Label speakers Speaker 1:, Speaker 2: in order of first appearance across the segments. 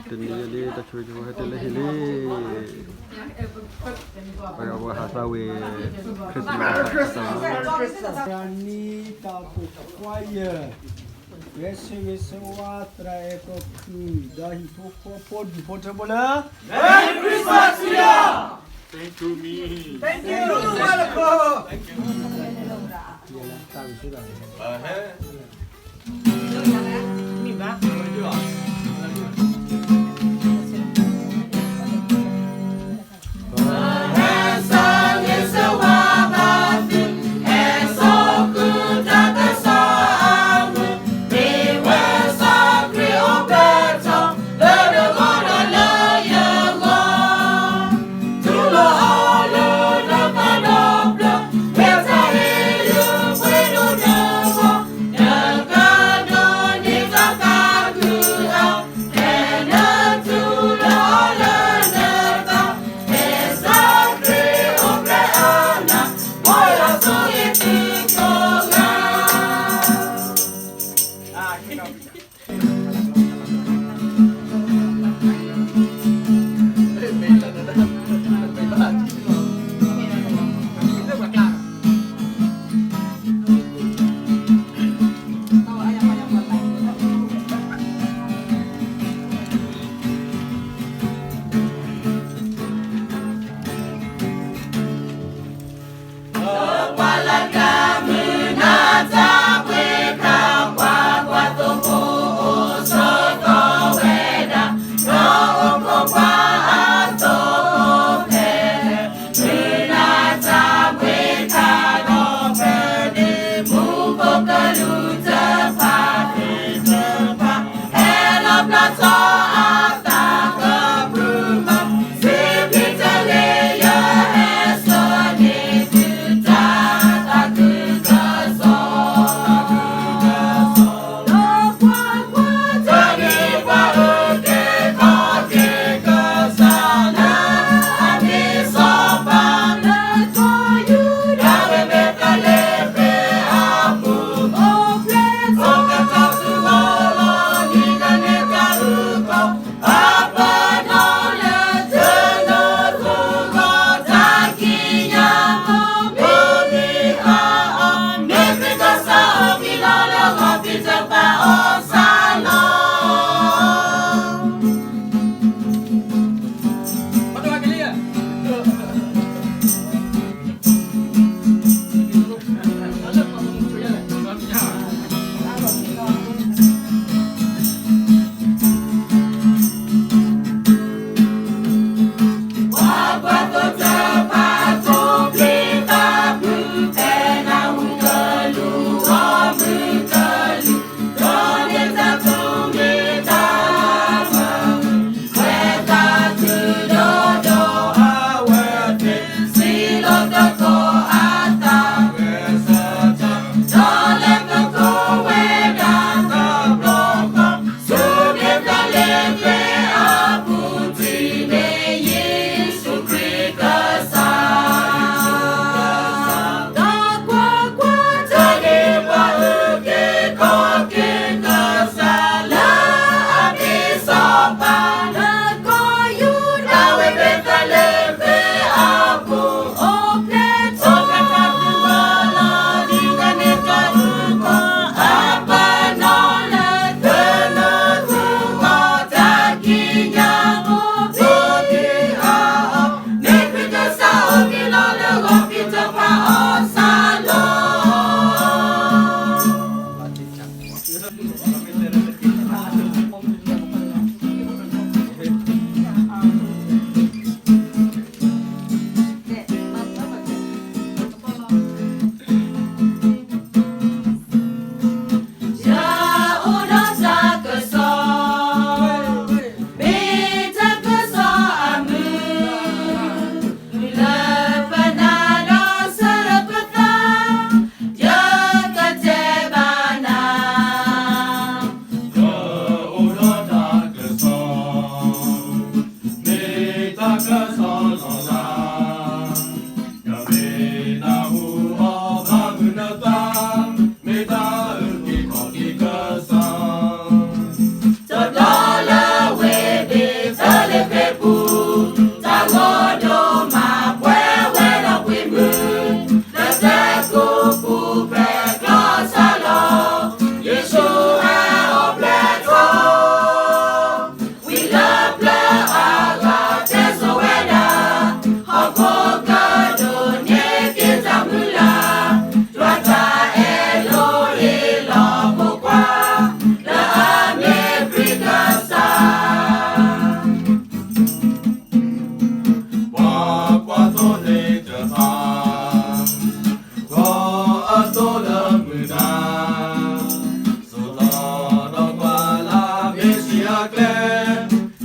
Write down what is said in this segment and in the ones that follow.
Speaker 1: Tendili ta chui chui hai tele hili. Pai awa hasawe Christmas.
Speaker 2: Rani tapu choir. Wese watra eko ku dahi poko di portable.
Speaker 3: Merry Christmas to ya!
Speaker 4: Thank you me.
Speaker 3: Thank you! Welcome!
Speaker 4: Thank you.
Speaker 3: Ni ba?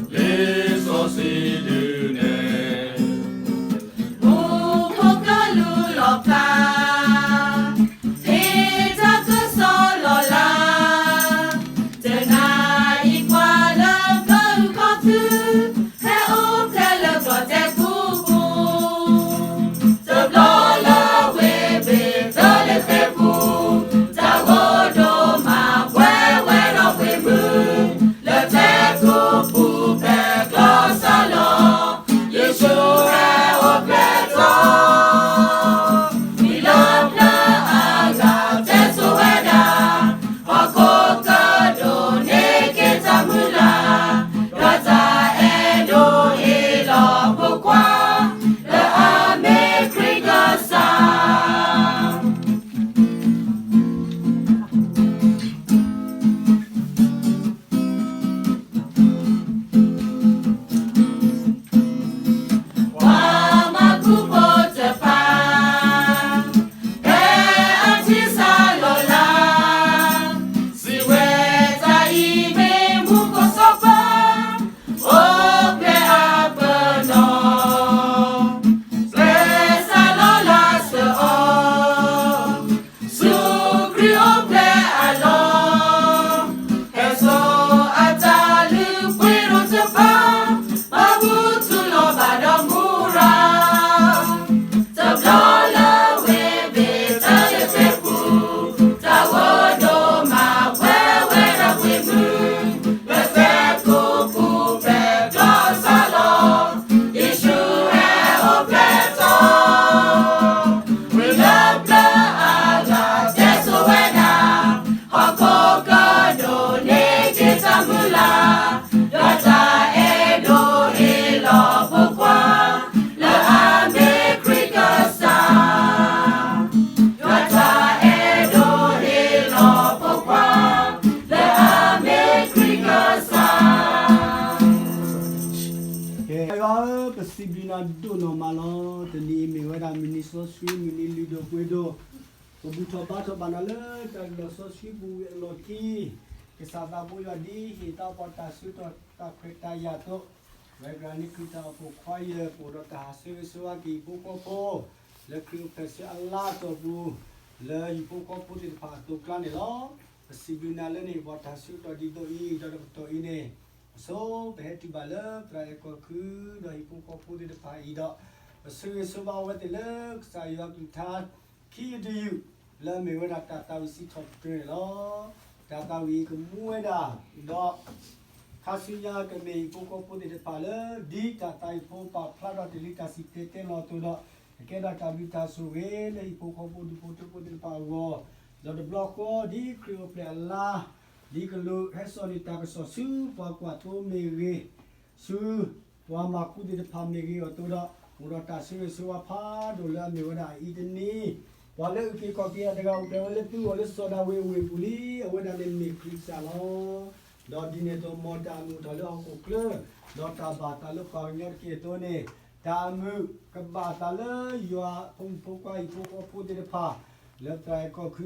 Speaker 4: les sorciers de nez.
Speaker 2: Dono malo teni mewada ministro sui mini lido puedo buto bato banale dan doso sui bu loki kesada bu yadi kita pota su to ta kreta yato wegrani kita po khoye po do ta hasil suwa ki bu ko le kru pesi Allah to bu le ibu ko pu ti pa to klan ni lo sibina le ni pota su to di do I to ine so beheti bala prai ko ku do ibu ko pu ti pa I do su suwa wa ti le saya kita ki do you le me wa ta ta wi si thot tre lo ta ta wi ko mu da do khasiya ke me ibu ko pu ti pa le di ta tai po pa phla do ti ta si te te lo to do ke da ta bi ta su we le ibu ko pu ti pa wo do the block ko di krio ple la di ko lu he so ni ta ko so su pa kwa to me re su wa ma ku ti pa me re o to do mu do ta su su wa pha do la me wa da I de ni wa le ki ko ki da ga u de le tu le so da we pu li wa da le me kri sa lo do di ne to mo ta mu do le ko kle do ta ba ta le ko nyer ki to ne ta mu ka ba ta le yo pung pu kwa I pu de pa le tai ko ku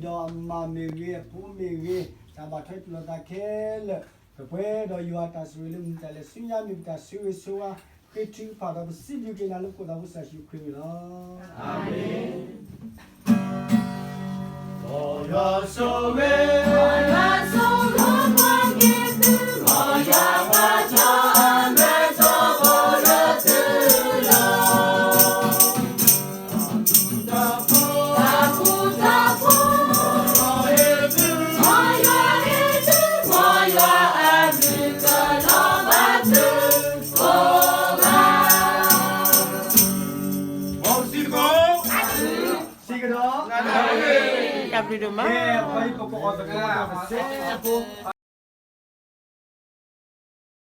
Speaker 2: do ma me re pu me re ta ba thai tu ta ke le ko pwe do yo ta su le mu ta le su ya mi ta su su wa ke tu pa da si ju ke na le ko da bu sa shi kri lo amen
Speaker 4: Oh, you're so way.
Speaker 3: Kabri rumah.
Speaker 2: Yeah, baik kok kok